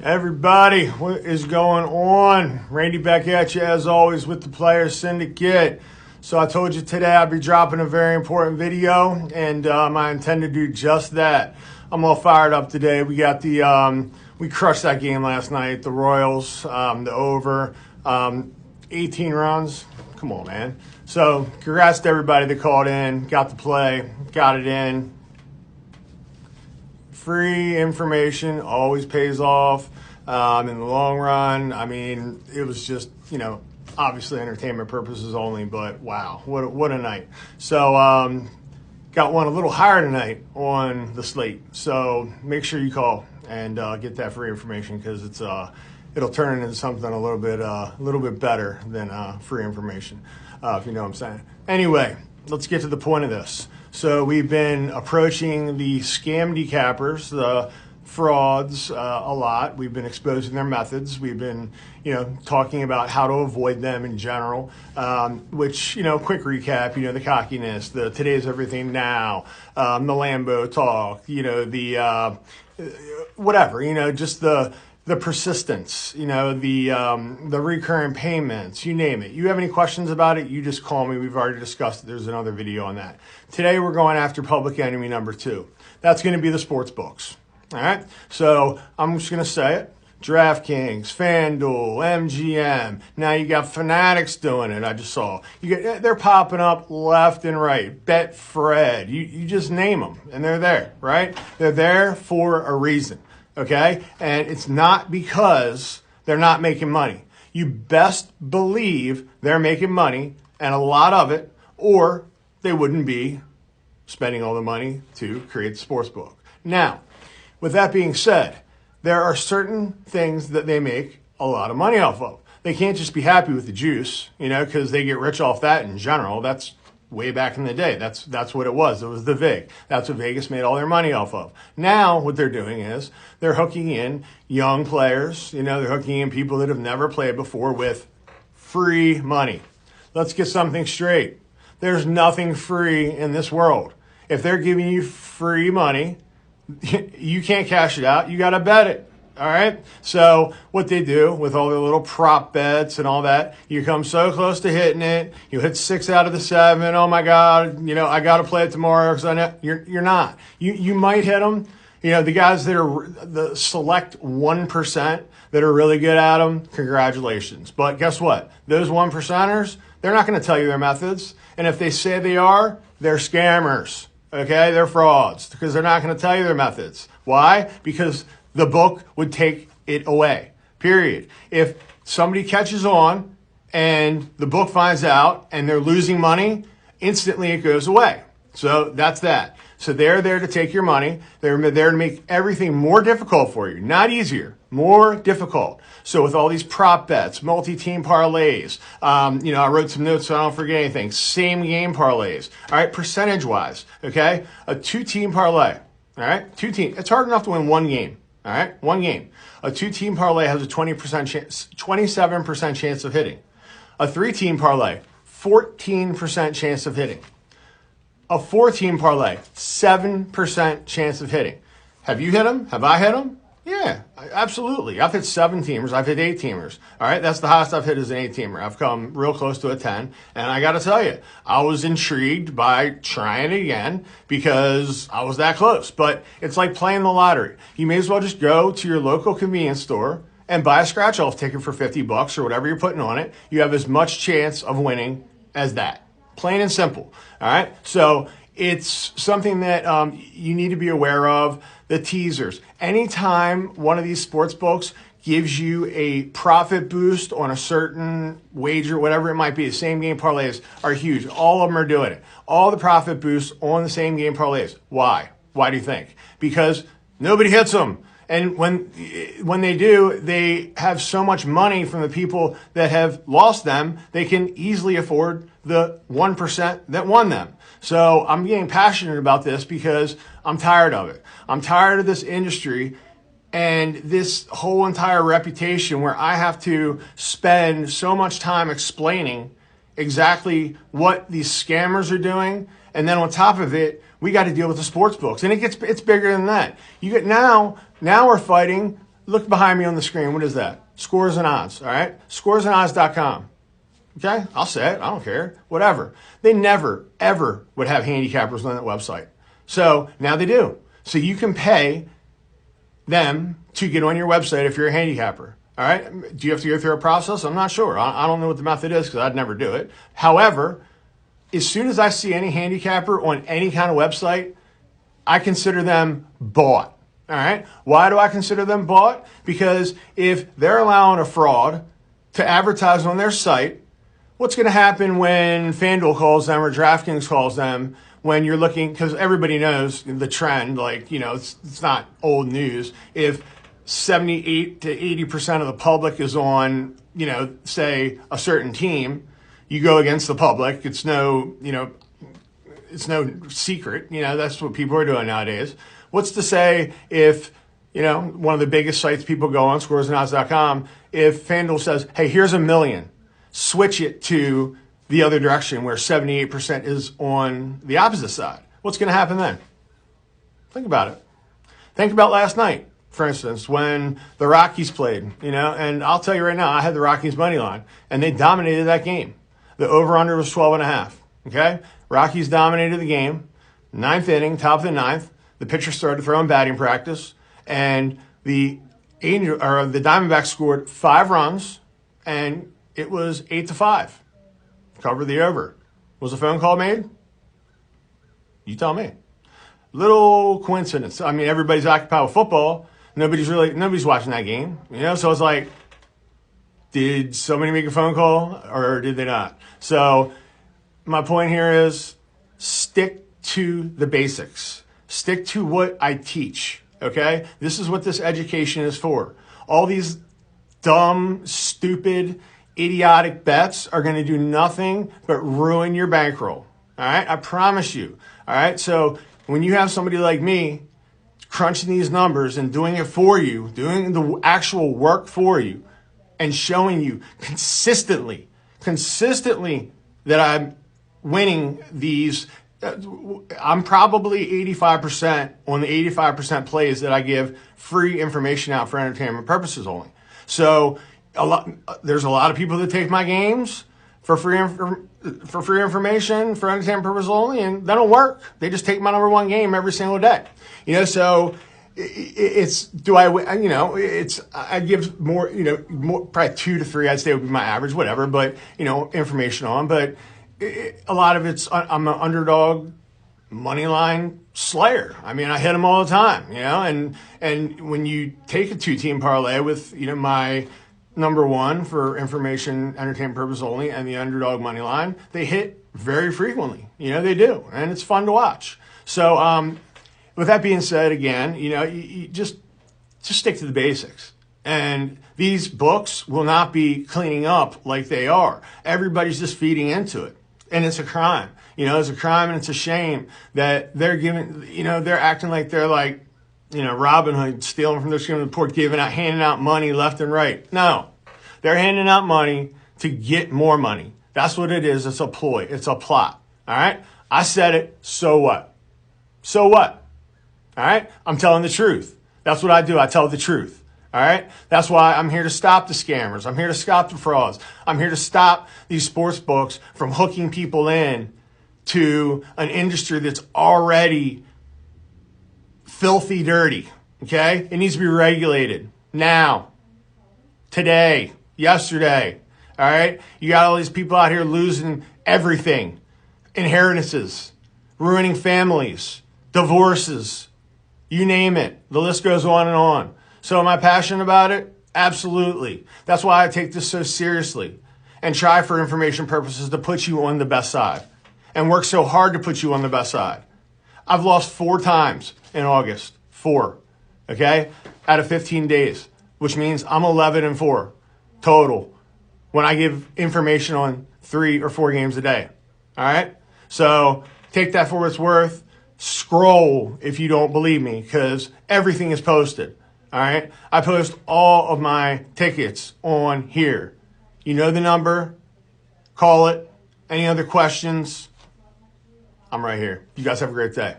Everybody, what is going on? Randy back at you as always with the Players Syndicate. So I told you today I'd be dropping a very important video, and I intend to do just that. I'm all fired up today. We got we crushed that game last night. The Royals, the over, 18 runs. Come on, man. So congrats to everybody that called in, got the play, got it in. Free information always pays off in the long run. I mean, it was just, obviously entertainment purposes only, but wow, what a night. So got one a little higher tonight on the slate. So make sure you call and get that free information because it'll turn into something a little bit better than free information, if you know what I'm saying. Anyway, let's get to the point of this. So we've been approaching the scam decappers, the frauds, a lot. We've been exposing their methods. We've been, talking about how to avoid them in general, which, quick recap, the cockiness, the today's everything now, the Lambo talk, the whatever, just the persistence, the recurring payments, you name it. You have any questions about it, you just call me. We've already discussed it. There's another video on that. Today, we're going after public enemy number 2. That's going to be the sports books. All right. So I'm just going to say it. DraftKings, FanDuel, MGM. Now you got Fanatics doing it. I just saw. They're popping up left and right. Betfred. You just name them, and they're there, right? They're there for a reason. Okay? And it's not because they're not making money. You best believe they're making money, and a lot of it, or they wouldn't be spending all the money to create the sports book. Now, with that being said, there are certain things that they make a lot of money off of. They can't just be happy with the juice, because they get rich off that in general. That's way back in the day. That's what it was. It was the VIG. That's what Vegas made all their money off of. Now, what they're doing is they're hooking in young players. They're hooking in people that have never played before with free money. Let's get something straight. There's nothing free in this world. If they're giving you free money, you can't cash it out. You got to bet it. All right. So what they do with all their little prop bets and all that, you come so close to hitting it. You hit 6 out of the 7. Oh my God. I got to play it tomorrow because I know you're not. You might hit them. The guys that are the select 1% that are really good at them, congratulations. But guess what? Those 1%ers, they're not going to tell you their methods. And if they say they are, they're scammers. Okay, they're frauds because they're not going to tell you their methods. Why? Because the book would take it away, period. If somebody catches on and the book finds out and they're losing money, instantly it goes away. So that's that. So they're there to take your money. They're there to make everything more difficult for you, not easier, more difficult. So with all these prop bets, multi-team parlays, I wrote some notes so I don't forget anything. Same game parlays. All right, percentage-wise, okay? A 2-team parlay, all right? 2-team. It's hard enough to win one game, all right? One game. A 2-team parlay has a 27% chance of hitting. A 3-team parlay, 14% chance of hitting. A 4-team parlay, 7% chance of hitting. Have you hit them? Have I hit them? Yeah, absolutely. I've hit 7-teamers. I've hit 8-teamers. All right, that's the highest I've hit as an 8-teamer. I've come real close to a 10. And I got to tell you, I was intrigued by trying it again because I was that close. But it's like playing the lottery. You may as well just go to your local convenience store and buy a scratch-off ticket for $50 or whatever you're putting on it. You have as much chance of winning as that. Plain and simple. All right. So it's something that you need to be aware of. The teasers. Anytime one of these sports books gives you a profit boost on a certain wager, whatever it might be, the same game parlays are huge. All of them are doing it. All the profit boosts on the same game parlays. Why? Why do you think? Because nobody hits them. And when they do, they have so much money from the people that have lost them, they can easily afford the 1% that won them. So I'm getting passionate about this because I'm tired of it. I'm tired of this industry and this whole entire reputation where I have to spend so much time explaining exactly what these scammers are doing. And then on top of it, we got to deal with the sports books. And it's bigger than that. You get now we're fighting look behind me on the screen. What is that? Scores and Odds, all right? Scoresandodds.com. Okay? I'll say it. I don't care. Whatever. They never, ever would have handicappers on that website. So now they do. So you can pay them to get on your website if you're a handicapper. All right? Do you have to go through a process? I'm not sure. I don't know what the method is because I'd never do it. However, as soon as I see any handicapper on any kind of website, I consider them bought. All right? Why do I consider them bought? Because if they're allowing a fraud to advertise on their site, what's going to happen when FanDuel calls them or DraftKings calls them when you're looking, because everybody knows the trend, like, you know, it's not old news. If 78 to 80% of the public is on, you know, say a certain team, you go against the public. It's no, you know, it's no secret. You know, that's what people are doing nowadays. What's to say if, you know, one of the biggest sites people go on, scoresandodds.com, if FanDuel says, hey, here's $1 million, switch it to the other direction where 78% is on the opposite side. What's going to happen then? Think about it. Think about last night, for instance, when the Rockies played, you know, and I'll tell you right now, I had the Rockies money line and they dominated that game. The over-under was 12.5. Okay? Rockies dominated the game. Ninth inning, top of the ninth. The pitcher started throwing batting practice, and the Diamondbacks scored 5 runs, and it was 8-5. Covered the over. Was a phone call made? You tell me. Little coincidence. I mean, everybody's occupied with football. Nobody's watching that game. You know, so it's like, did somebody make a phone call or did they not? So my point here is stick to the basics. Stick to what I teach, okay? This is what this education is for. All these dumb, stupid, idiotic bets are going to do nothing but ruin your bankroll, all right? I promise you, all right? So when you have somebody like me crunching these numbers and doing it for you, doing the actual work for you, and showing you consistently that I'm winning these, I'm probably 85% on the 85% plays that I give free information out for entertainment purposes only. So there's a lot of people that take my games for free information for entertainment purposes only, and that don't work. They just take my number one game every single day. You know, so I give more, you know, more, probably 2 to 3, I'd say would be my average, whatever, but, you know, information on, but a lot of it's, I'm an underdog money line slayer. I mean, I hit them all the time, you know, and when you take a 2-team parlay with, you know, my number one for information, entertainment purpose only, and the underdog money line, they hit very frequently. You know, they do, and it's fun to watch. So, with that being said, again, you know, you just stick to the basics. And these books will not be cleaning up like they are. Everybody's just feeding into it. And it's a crime. You know, it's a crime and it's a shame that they're giving, you know, they're acting like they're like, you know, Robin Hood, stealing from their skin of the poor, handing out money left and right. No, they're handing out money to get more money. That's what it is. It's a ploy. It's a plot. All right? I said it. So what? So what? All right? I'm telling the truth. That's what I do. I tell the truth. All right? That's why I'm here to stop the scammers. I'm here to stop the frauds. I'm here to stop these sports books from hooking people in to an industry that's already filthy dirty. Okay? It needs to be regulated now, today, yesterday. All right? You got all these people out here losing everything. Inheritances, ruining families, divorces, you name it. The list goes on and on. So am I passionate about it? Absolutely. That's why I take this so seriously and try for information purposes to put you on the best side and work so hard to put you on the best side. I've lost 4 times in August. 4. Okay? Out of 15 days, which means I'm 11-4 total when I give information on 3 or 4 games a day. All right? So take that for what it's worth. Scroll if you don't believe me, because everything is posted. All right? I post all of my tickets on here. You know the number. Call it. Any other questions? I'm right here. You guys have a great day.